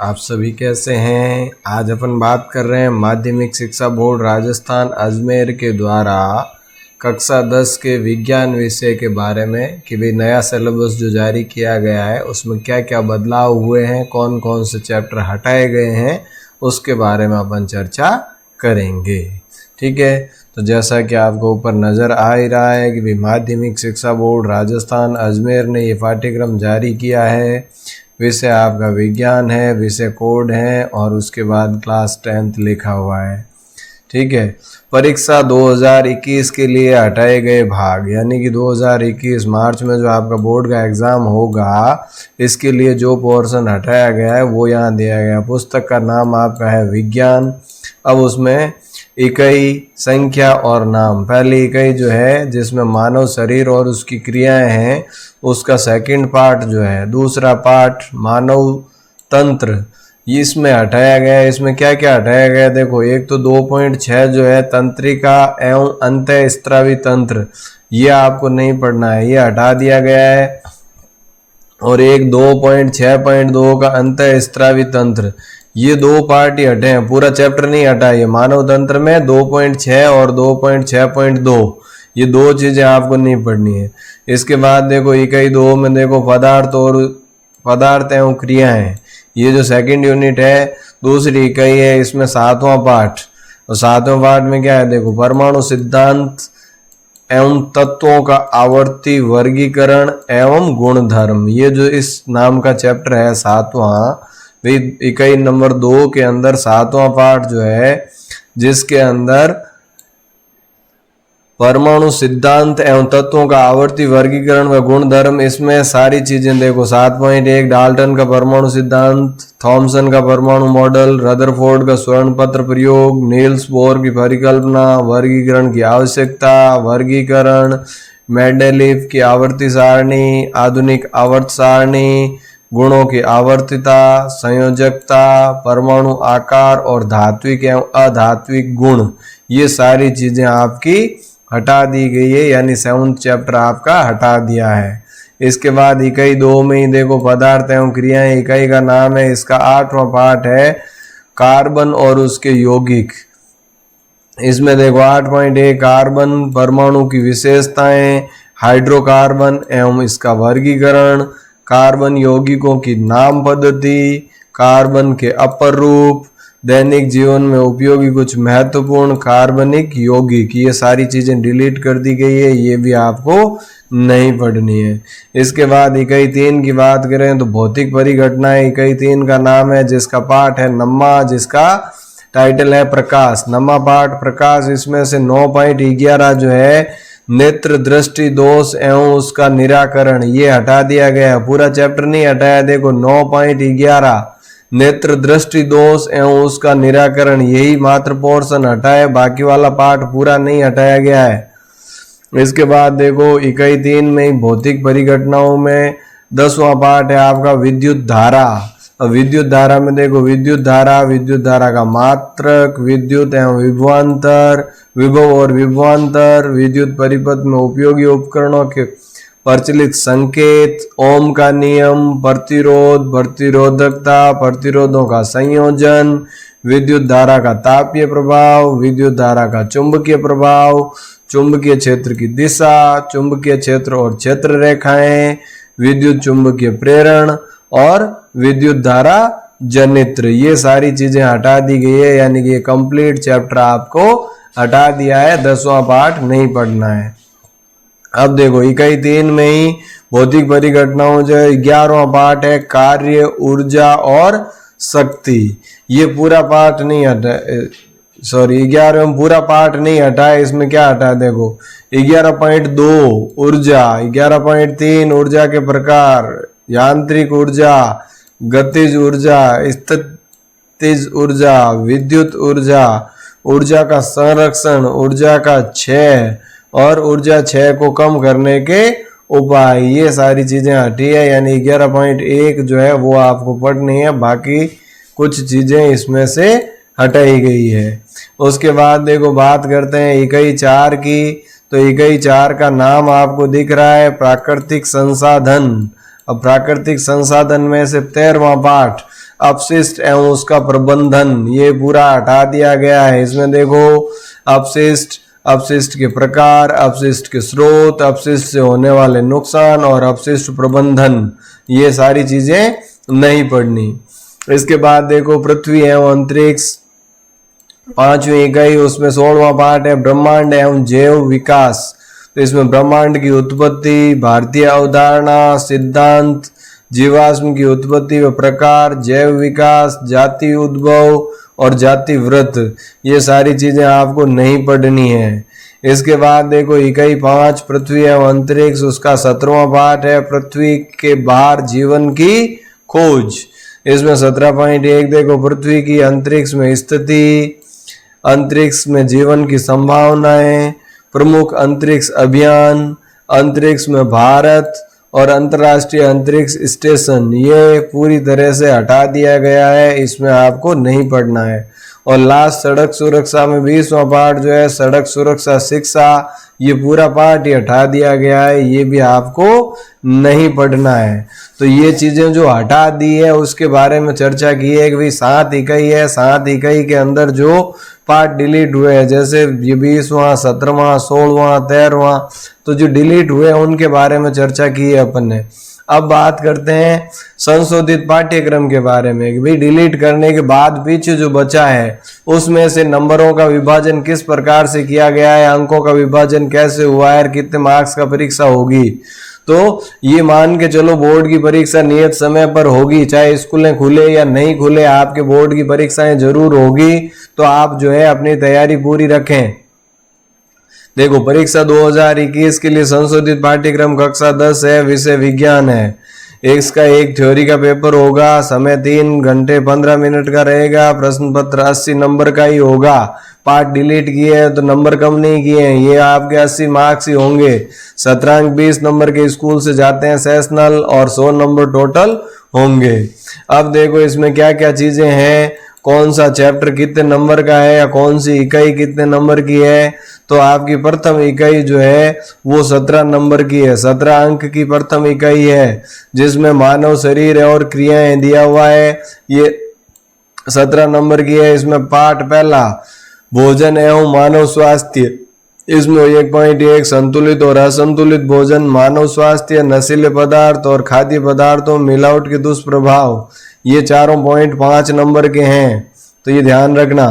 आप सभी कैसे हैं। आज अपन बात कर रहे हैं माध्यमिक शिक्षा बोर्ड राजस्थान अजमेर के द्वारा कक्षा 10 के विज्ञान विषय के बारे में कि भाई नया सिलेबस जो जारी किया गया है उसमें क्या क्या बदलाव हुए हैं, कौन कौन से चैप्टर हटाए गए हैं, उसके बारे में अपन चर्चा करेंगे। ठीक है, तो जैसा कि आपको ऊपर नज़र आ ही रहा है कि भाई माध्यमिक शिक्षा बोर्ड राजस्थान अजमेर ने ये पाठ्यक्रम जारी किया है। विषय आपका विज्ञान है, विषय कोड है और उसके बाद क्लास 10th लिखा हुआ है। ठीक है, परीक्षा 2021 के लिए हटाए गए भाग, यानी कि 2021 मार्च में जो आपका बोर्ड का एग्ज़ाम होगा इसके लिए जो पोर्शन हटाया गया है वो यहाँ दिया गया। पुस्तक का नाम आपका है विज्ञान। अब उसमें इकाई, संख्या और नाम। पहली इकाई जो है जिसमें मानव शरीर और उसकी क्रियाएं हैं उसका सेकंड पार्ट जो है, दूसरा पार्ट मानव तंत्र, इसमें हटाया गया है। इसमें क्या क्या हटाया गया है देखो, एक तो 2.6 जो है तंत्रिका एवं अंतःस्रावी तंत्र, ये आपको नहीं पढ़ना है, ये हटा दिया गया है। और एक 2.6.2 का अंतःस्रावी तंत्र, ये दो पार्ट ही हटे हैं, पूरा चैप्टर नहीं हटा। ये मानव तंत्र में 2.6 और 2.6.2 ये दो चीजें आपको नहीं पढ़नी है। इसके बाद देखो इकाई 2 में देखो पदार्थ एवं क्रियाएं, ये जो सेकंड यूनिट है दूसरी इकाई है, इसमें 7वां पार्ट। और 7वें पार्ट में क्या है देखो, परमाणु सिद्धांत एवं तत्वों का आवर्ती वर्गीकरण एवं गुणधर्म, ये जो इस नाम का चैप्टर है 7वां, इकाई नंबर 2 के अंदर 7वां पार्ट जो है जिसके अंदर परमाणु सिद्धांत एवं तत्वों का आवर्ती वर्गीकरण व गुणधर्म, इसमें सारी चीजें देखो। 7.1 डाल्टन का परमाणु सिद्धांत, थॉमसन का परमाणु मॉडल, रदरफोर्ड का स्वर्ण पत्र प्रयोग, नील्स बोर की परिकल्पना, वर्गीकरण की आवश्यकता, वर्गीकरण, मेंडेलीव की आवर्ती सारणी, आधुनिक आवर्त सारणी, गुणों की आवर्तिता, संयोजकता, परमाणु आकार और धात्विक एवं अधात्विक गुण, ये सारी चीजें आपकी हटा दी गई है, यानी 7th चैप्टर आपका हटा दिया है। इसके बाद इकाई 2 में ही देखो पदार्थ एवं क्रियाएं, इकाई का नाम है, इसका 8वां पार्ट है कार्बन और उसके यौगिक। इसमें देखो 8.1 कार्बन परमाणु की विशेषताएं, हाइड्रोकार्बन एवं इसका वर्गीकरण, कार्बन यौगिकों की नाम पद्धति, कार्बन के अपर रूप, दैनिक जीवन में उपयोगी कुछ महत्वपूर्ण कार्बनिक यौगिक, ये सारी चीजें डिलीट कर दी गई है, ये भी आपको नहीं पढ़नी है। इसके बाद इकाई 3 की बात करें तो भौतिक परिघटनाएं, इकाई 3 का नाम है जिसका पाठ है नम्मा, जिसका टाइटल है प्रकाश। नम्मा पाठ प्रकाश, इसमें से 9.11 जो है नेत्र दृष्टि दोष एवं उसका निराकरण, ये हटा दिया गया। पूरा चैप्टर नहीं हटाया, देखो 9.11 नेत्र दृष्टि दोष एवं उसका निराकरण, यही मात्र पोर्शन हटाए, बाकी वाला पार्ट पूरा नहीं हटाया गया है। इसके बाद देखो इकाई 3 में भौतिक परिघटनाओं में 10वां पार्ट है आपका विद्युत धारा। अब विद्युत धारा में देखो विद्युत धारा का मात्रक, विद्युत एवं विभवांतर, विभव और विभवांतर, विद्युत परिपथ में उपयोगी उपकरणों के प्रचलित संकेत, ओम का नियम, प्रतिरोध, प्रतिरोधकता, प्रतिरोधों का संयोजन, विद्युत धारा का तापीय प्रभाव, विद्युत धारा का चुंबकीय प्रभाव, चुंबकीय क्षेत्र की दिशा, चुंबकीय क्षेत्र और क्षेत्र रेखाएं, विद्युत चुंबकीय प्रेरण और विद्युत धारा जनित्र, ये सारी चीजें हटा दी गई है, यानी कि ये कंप्लीट चैप्टर आपको हटा दिया है, 10वां पार्ट नहीं पढ़ना है। अब देखो इकाई 3 में ही भौतिक परिघटनाओं जो 11वां पार्ट है कार्य, ऊर्जा और शक्ति, ये पूरा पार्ट नहीं हटा, 11वें पूरा पार्ट नहीं हटा है। इसमें क्या हटा है देखो 11.2 ऊर्जा, 11.3 ऊर्जा के प्रकार, यांत्रिक ऊर्जा, गतिज ऊर्जा, स्थितिज ऊर्जा, विद्युत ऊर्जा, ऊर्जा का संरक्षण, ऊर्जा का क्षय और ऊर्जा क्षय को कम करने के उपाय, ये सारी चीजें हटी है, यानी 11.1 जो है वो आपको पढ़नी है, बाकी कुछ चीजें इसमें से हटाई गई है। उसके बाद देखो बात करते हैं इकाई 4 की, तो इकाई 4 का नाम आपको दिख रहा है प्राकृतिक संसाधन। अब प्राकृतिक संसाधन में से 13वां पाठ अपशिष्ट एवं उसका प्रबंधन, ये पूरा हटा दिया गया है। इसमें देखो अपशिष्ट, अपशिष्ट के प्रकार, अपशिष्ट के स्रोत, अपशिष्ट से होने वाले नुकसान और अपशिष्ट प्रबंधन, ये सारी चीजें नहीं पढ़नी। इसके बाद देखो पृथ्वी एवं अंतरिक्ष, 5वीं इकाई, उसमें 16वां पार्ट है ब्रह्मांड एवं जैव विकास। तो इसमें ब्रह्मांड की उत्पत्ति, भारतीय अवधारणा, सिद्धांत, जीवाश्म की उत्पत्ति व प्रकार, जैव विकास, जाति उद्भव और जाति व्रत, ये सारी चीजें आपको नहीं पढ़नी है। इसके बाद देखो इकाई 5 पृथ्वी एवं अंतरिक्ष, उसका 17वां पार्ट है पृथ्वी के बाहर जीवन की खोज। इसमें 17.1 देखो पृथ्वी की अंतरिक्ष में स्थिति, अंतरिक्ष में जीवन की संभावनाएं, प्रमुख अंतरिक्ष अभियान, अंतरिक्ष में भारत और अंतर्राष्ट्रीय अंतरिक्ष स्टेशन, ये पूरी तरह से हटा दिया गया है, इसमें आपको नहीं पढ़ना है। और लास्ट सड़क सुरक्षा में 20वां पार्ट जो है सड़क सुरक्षा शिक्षा, ये पूरा पार्ट ही हटा दिया गया है, ये भी आपको नहीं पढ़ना है। तो ये चीजें जो हटा दी है उसके बारे में चर्चा की है कि भाई 7 इकाई है, 7 इकाई के अंदर जो पार्ट डिलीट हुए हैं, जैसे ये 20वां, 17वां, 16वां, 13वां, तो जो डिलीट हुए उनके बारे में चर्चा की है अपन ने। अब बात करते हैं संशोधित पाठ्यक्रम के बारे में कि भाई डिलीट करने के बाद पीछे जो बचा है उसमें से नंबरों का विभाजन किस प्रकार से किया गया है, अंकों का विभाजन कैसे हुआ है और कितने मार्क्स का परीक्षा होगी। तो ये मान के चलो बोर्ड की परीक्षा नियत समय पर होगी, चाहे स्कूलें खुले या नहीं खुले, आपके बोर्ड की परीक्षाएं जरूर होगी। तो आप जो है अपनी तैयारी पूरी रखें। देखो परीक्षा 2021 के लिए संशोधित पाठ्यक्रम कक्षा 10 है, विषय विज्ञान है। इसका एक थ्योरी का पेपर होगा, समय 3 घंटे 15 मिनट का रहेगा, प्रश्न पत्र 80 नंबर का ही होगा। पार्ट डिलीट किए हैं तो नंबर कम नहीं किए हैं, ये आपके 80 मार्क्स ही होंगे। शतरंज 20 नंबर के स्कूल से जाते हैं सेशनल और 100 नंबर टोटल होंगे। अब देखो इसमें क्या क्या चीजें हैं, कौन सा चैप्टर कितने नंबर का है या कौन सी इकाई कितने नंबर की है। तो आपकी प्रथम इकाई जो है वो 17 नंबर की है, 17 अंक की प्रथम इकाई है, जिसमें मानव शरीर और क्रियाएं दिया हुआ है, ये 17 नंबर की है। इसमें पाठ पहला भोजन एवं मानव स्वास्थ्य, इसमें 1.1 संतुलित और असंतुलित भोजन, मानव स्वास्थ्य, नशीले पदार्थ और खाद्य पदार्थों मिलावट के दुष्प्रभाव, ये चारों पॉइंट 5 नंबर के हैं, तो ये ध्यान रखना।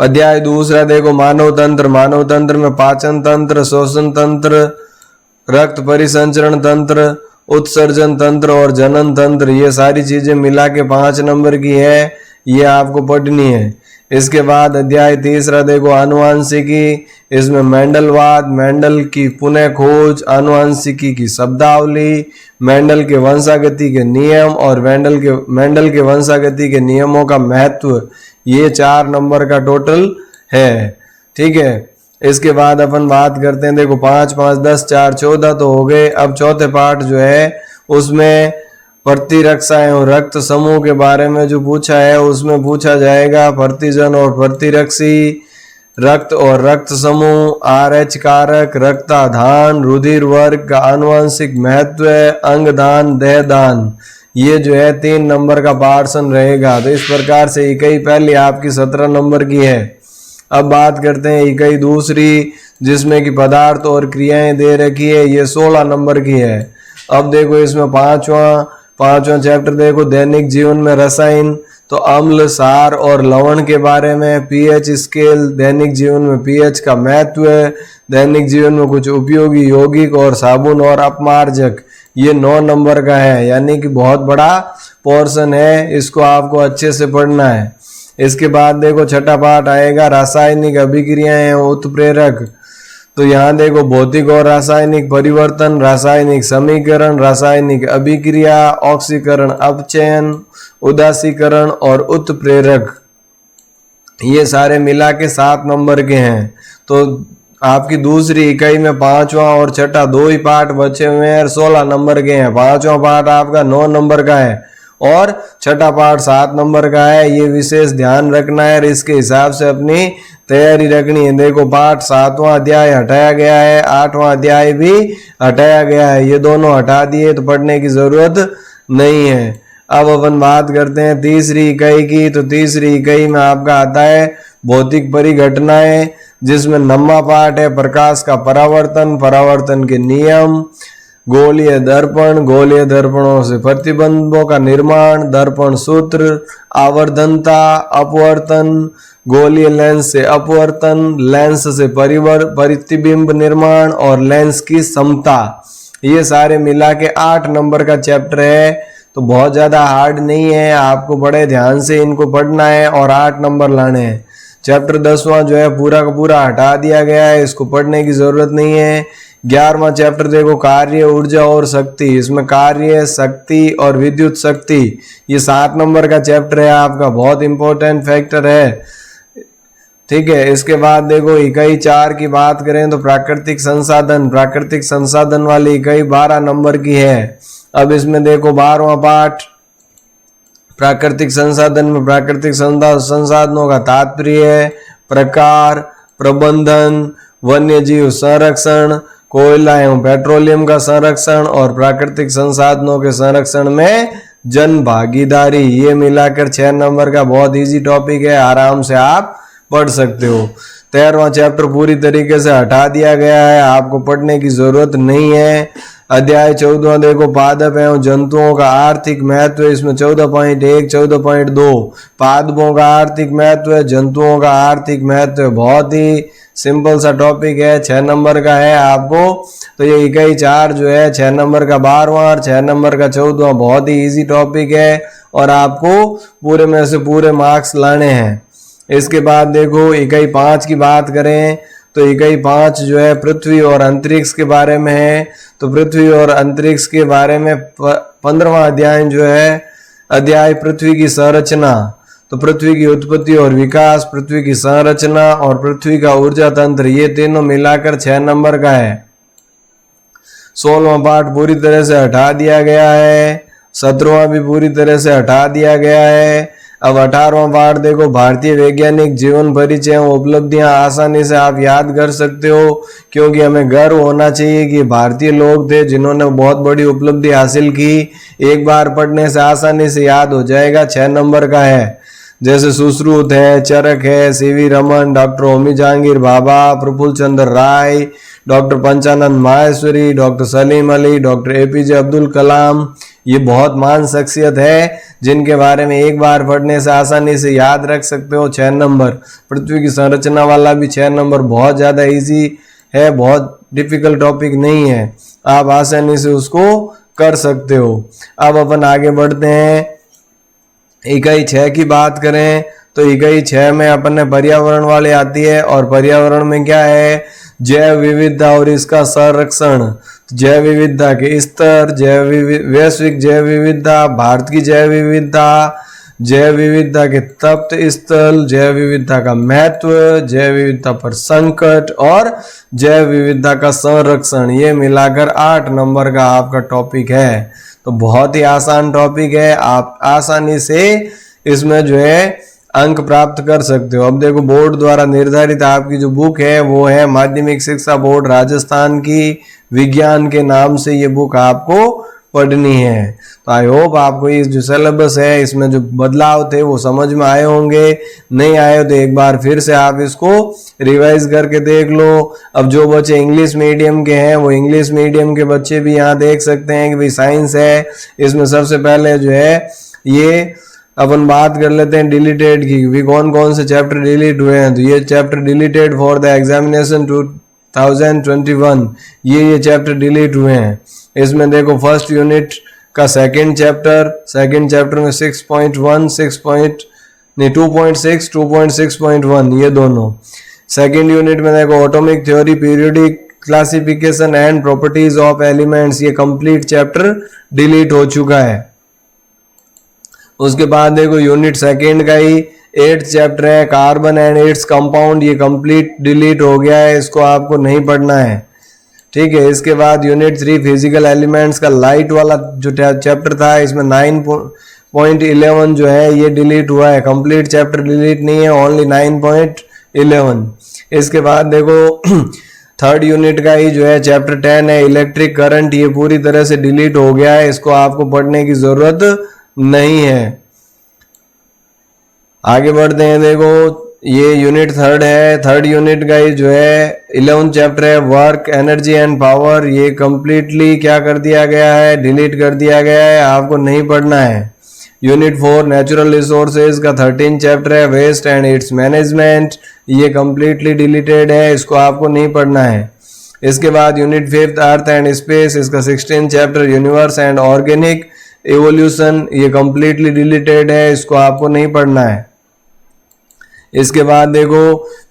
अध्याय दूसरा देखो मानव तंत्र, मानव तंत्र में पाचन तंत्र, श्वसन तंत्र, रक्त परिसंचरण तंत्र, उत्सर्जन तंत्र और जनन तंत्र, ये सारी चीजें मिला के 5 नंबर की है, ये आपको पढ़नी है। इसके बाद अध्याय तीसरा देखो आनुवांशिकी, इसमें मेंडलवाद, मेंडल की पुनः खोज, आनुवांशिकी की शब्दावली, मेंडल के वंशागति के नियम और मेंडल के वंशागति के नियमों का महत्व, ये 4 नंबर का टोटल है। ठीक है, इसके बाद अपन बात करते हैं, देखो 5, 5, 10, 4, 14 तो हो गए। अब चौथे पार्ट जो है उसमें प्रतिरक्षा एवं रक्त समूह के बारे में जो पूछा है उसमें पूछा जाएगा प्रतिजन और प्रतिरक्षी, रक्त और रक्त समूह, RH कारक, रक्ताधान, रुधिर वर्ग का आनुवंशिक महत्व, अंगदान, देहदान, ये जो है 3 नंबर का पार्सन रहेगा। तो इस प्रकार से इकाई पहली आपकी 17 नंबर की है। अब बात करते हैं इकाई दूसरी, जिसमें कि पदार्थ और क्रियाएं दे रखी है, ये 16 नंबर की है। अब देखो इसमें पांचवा चैप्टर देखो दैनिक जीवन में रसायन, तो अम्ल, सार और लवण के बारे में, पीएच स्केल, दैनिक जीवन में पीएच का महत्व, दैनिक जीवन में कुछ उपयोगी यौगिक और साबुन और अपमार्जक, ये 9 नंबर का है, यानी कि बहुत बड़ा पोर्शन है, इसको आपको अच्छे से पढ़ना है। इसके बाद देखो छठा पाठ आएगा रासायनिक अभिक्रियाएं उत्प्रेरक, तो यहाँ देखो भौतिक और रासायनिक परिवर्तन, रासायनिक समीकरण, रासायनिक अभिक्रिया, ऑक्सीकरण, अपचयन, उदासीकरण और उत्प्रेरक, ये सारे मिला के 7 नंबर के हैं। तो आपकी दूसरी इकाई में 5वां और छठा 2 ही पार्ट बचे हुए हैं और 16 नंबर के हैं। 5वां पार्ट आपका 9 नंबर का है और छठा पार्ट 7 नंबर का है, ये विशेष ध्यान रखना है और इसके हिसाब से अपनी तैयारी रखनी है। देखो पाठ 7वां अध्याय हटाया गया है, 8वां अध्याय भी हटाया गया है, ये दोनों हटा दिए तो पढ़ने की जरूरत नहीं है। अब अपन बात करते हैं तीसरी इकाई की। तो तीसरी इकाई में आपका आता है भौतिक परिघटनाएं, जिसमें नम्मा पाठ है प्रकाश का परावर्तन, परावर्तन के नियम, गोलीय दर्पण, गोलीय दर्पणों से प्रतिबिंबों का निर्माण, दर्पण सूत्र, आवर्धनता, अपवर्तन, गोलीय लेंस से अपवर्तन, लेंस से प्रतिबिंब निर्माण और लेंस की समता। ये सारे मिला के 8 नंबर का चैप्टर है। तो बहुत ज्यादा हार्ड नहीं है, आपको बड़े ध्यान से इनको पढ़ना है और 8 नंबर लाने हैं। चैप्टर 10वां जो है पूरा का पूरा हटा दिया गया है, इसको पढ़ने की जरूरत नहीं है। 11वां चैप्टर देखो कार्य, ऊर्जा और शक्ति। इसमें कार्य, शक्ति और विद्युत शक्ति, ये 7 नंबर का चैप्टर है आपका, बहुत इंपॉर्टेंट फैक्टर है। ठीक है, इसके बाद देखो इकाई 4 की बात करें तो प्राकृतिक संसाधन। प्राकृतिक संसाधन वाली इकाई 12 नंबर की है। अब इसमें देखो 12वां पाठ प्राकृतिक संसाधन में प्राकृतिक संसाधनों का तात्पर्य, प्रकार, प्रबंधन, वन्य जीव संरक्षण, कोयला एवं पेट्रोलियम का संरक्षण और प्राकृतिक संसाधनों के संरक्षण में जन भागीदारी। ये मिलाकर 6 नंबर का बहुत इजी टॉपिक है, आराम से आप पढ़ सकते हो। 13वां चैप्टर पूरी तरीके से हटा दिया गया है, आपको पढ़ने की जरूरत नहीं है। अध्याय 14 देखो पादप एवं जंतुओं का आर्थिक महत्व। इसमें 14.1, 14.2 पादपों का आर्थिक महत्व है, जंतुओं का आर्थिक महत्व है। बहुत ही सिंपल सा टॉपिक है, 6 नंबर का है आपको। तो ये इकाई 4 जो है 6 नंबर का 12वां और 6 नंबर का 14वां बहुत ही इजी टॉपिक है और आपको पूरे में से पूरे मार्क्स लाने हैं। इसके बाद देखो इकाई 5 की बात करें तो इकाई 5 जो है पृथ्वी और अंतरिक्ष के बारे में है। तो पृथ्वी और अंतरिक्ष के बारे में 15वां अध्याय जो है अध्याय पृथ्वी की संरचना। तो पृथ्वी की उत्पत्ति और विकास, पृथ्वी की संरचना और पृथ्वी का ऊर्जा तंत्र, ये तीनों मिलाकर 6 नंबर का है। 16वां पाठ पूरी तरह से हटा दिया गया है, 17वां भी पूरी तरह से हटा दिया गया है। अब 18वां पाठ देखो भारतीय वैज्ञानिक जीवन परिचय एवं उपलब्धियां। आसानी से आप याद कर सकते हो, क्योंकि हमें गर्व होना चाहिए कि भारतीय लोग थे जिन्होंने बहुत बड़ी उपलब्धि हासिल की। एक बार पढ़ने से आसानी से याद हो जाएगा, 6 नंबर का है। जैसे सुश्रुत है, चरक है, CV Raman, doctor Homi Jehangir Bhabha, Prafulla Chandra Ray, doctor Panchanand Maheshwari, doctor Salim Ali, doctor APJ Abdul Kalam, ये बहुत महान शख्सियत है जिनके बारे में एक बार पढ़ने से आसानी से याद रख सकते हो। 6 नंबर पृथ्वी की संरचना वाला भी 6 नंबर बहुत ज्यादा इजी है, बहुत डिफिकल्ट टॉपिक नहीं है, आप आसानी से उसको कर सकते हो। अब अपन आगे बढ़ते हैं, इकाई 6 की बात करें तो इकाई 6 में अपन ने पर्यावरण वाली आती है और पर्यावरण में क्या है, जैव विविधता और इसका संरक्षण। जैव विविधता के स्तर, वैश्विक जैव विविधता, भारत की जैव विविधता, जैव विविधता के तप्त स्थल, जैव विविधता का महत्व, जैव विविधता पर संकट और जैव विविधता का संरक्षण, ये मिलाकर 8 नंबर का आपका टॉपिक है। तो बहुत ही आसान टॉपिक है, आप आसानी से इसमें जो है अंक प्राप्त कर सकते हो। अब देखो बोर्ड द्वारा निर्धारित आपकी जो बुक है वो है माध्यमिक शिक्षा बोर्ड राजस्थान की, विज्ञान के नाम से ये बुक आपको पढ़नी है। तो आई होप आपको ये जो सिलेबस है इसमें जो बदलाव थे वो समझ में आए होंगे, नहीं आए तो एक बार फिर से आप इसको रिवाइज करके देख लो। अब जो बच्चे इंग्लिश मीडियम के हैं वो इंग्लिश मीडियम के बच्चे भी यहाँ देख सकते हैं कि भाई साइंस है, इसमें सबसे पहले जो है ये अपन बात कर लेते हैं डिलीटेड की, भी कौन कौन से चैप्टर डिलीट हुए हैं। तो ये chapter deleted for the examination 2021, ये चैप्टर डिलीट हुए हैं। इसमें देखो फर्स्ट यूनिट का सेकंड चैप्टर में 2.6.1 ये दोनों। सेकंड यूनिट में देखो atomic theory, periodic classification and properties of elements, ये कंप्लीट चैप्टर डिलीट हो चुका है। उसके बाद देखो यूनिट सेकंड का ही 8th चैप्टर है कार्बन एंड इट्स कंपाउंड, ये कंप्लीट डिलीट हो गया है, इसको आपको नहीं पढ़ना है। ठीक है, इसके बाद यूनिट 3 फिजिकल एलिमेंट्स का लाइट वाला जो चैप्टर था इसमें 9.11 जो है ये डिलीट हुआ है, कंप्लीट चैप्टर डिलीट नहीं है, ओनली 9.11। इसके बाद देखो थर्ड यूनिट का ही जो है चैप्टर 10 है इलेक्ट्रिक करंट, ये पूरी तरह से डिलीट हो गया है, इसको आपको पढ़ने की जरूरत नहीं है। आगे बढ़ते हैं। देखो ये यूनिट थर्ड है। थर्ड यूनिट का ये जो है 11th चैप्टर है वर्क एनर्जी एंड पावर। ये कंप्लीटली क्या कर दिया गया है, डिलीट कर दिया गया है, आपको नहीं पढ़ना है। यूनिट 4 नेचुरल रिसोर्सेज का 13 चैप्टर है वेस्ट एंड इट्स मैनेजमेंट। ये कंप्लीटली डिलीटेड है, इसको आपको नहीं पढ़ना है। इसके बाद यूनिट 5 अर्थ एंड स्पेस, इसका 16 chapter universe and organic evolution. ये कंप्लीटली डिलीटेड है, इसको आपको नहीं पढ़ना है। इसके बाद देखो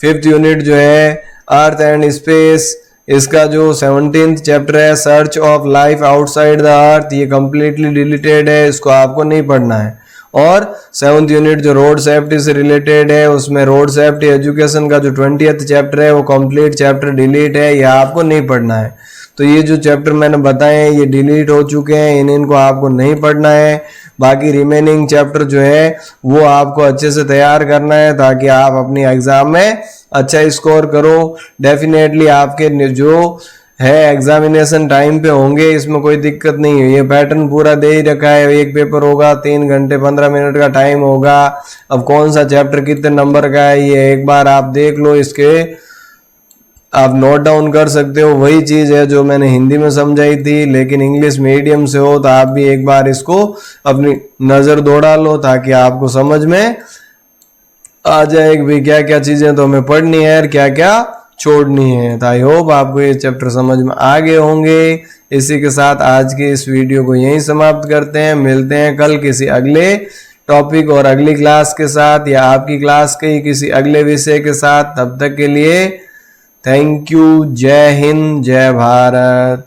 5th यूनिट जो है अर्थ एंड स्पेस, इसका जो 17th चैप्टर है search of life outside the earth. ये कंप्लीटली डिलीटेड है, इसको आपको नहीं पढ़ना है। और 7th यूनिट जो रोड सेफ्टी से रिलेटेड है, उसमें रोड सेफ्टी एजुकेशन का जो 20th चैप्टर है वो कंप्लीट चैप्टर डिलीट है, ये आपको नहीं पढ़ना है। तो ये जो चैप्टर मैंने बताए हैं ये डिलीट हो चुके हैं, इनको आपको नहीं पढ़ना है। बाकी रिमेनिंग चैप्टर जो है वो आपको अच्छे से तैयार करना है ताकि आप अपनी एग्जाम में अच्छा स्कोर करो। डेफिनेटली आपके जो है एग्जामिनेशन टाइम पे होंगे, इसमें कोई दिक्कत नहीं है। ये पैटर्न पूरा दे ही रखा है, एक पेपर होगा 3 घंटे 15 मिनट का टाइम होगा। अब कौन सा चैप्टर कितने नंबर का है ये एक बार आप देख लो, इसके आप नोट डाउन कर सकते हो। वही चीज है जो मैंने हिंदी में समझाई थी, लेकिन इंग्लिश मीडियम से हो तो आप भी एक बार इसको अपनी नजर दौड़ा लो ताकि आपको समझ में आ जाए कि भाई क्या क्या चीजें तो हमें पढ़नी है और क्या क्या छोड़नी है। तो आई होप आपको ये चैप्टर समझ में आ गए होंगे। इसी के साथ आज के इस वीडियो को यहीं समाप्त करते हैं। मिलते हैं कल किसी अगले टॉपिक और अगली क्लास के साथ या आपकी क्लास के ही किसी अगले विषय के साथ। तब तक के लिए थैंक यू। जय हिंद, जय भारत।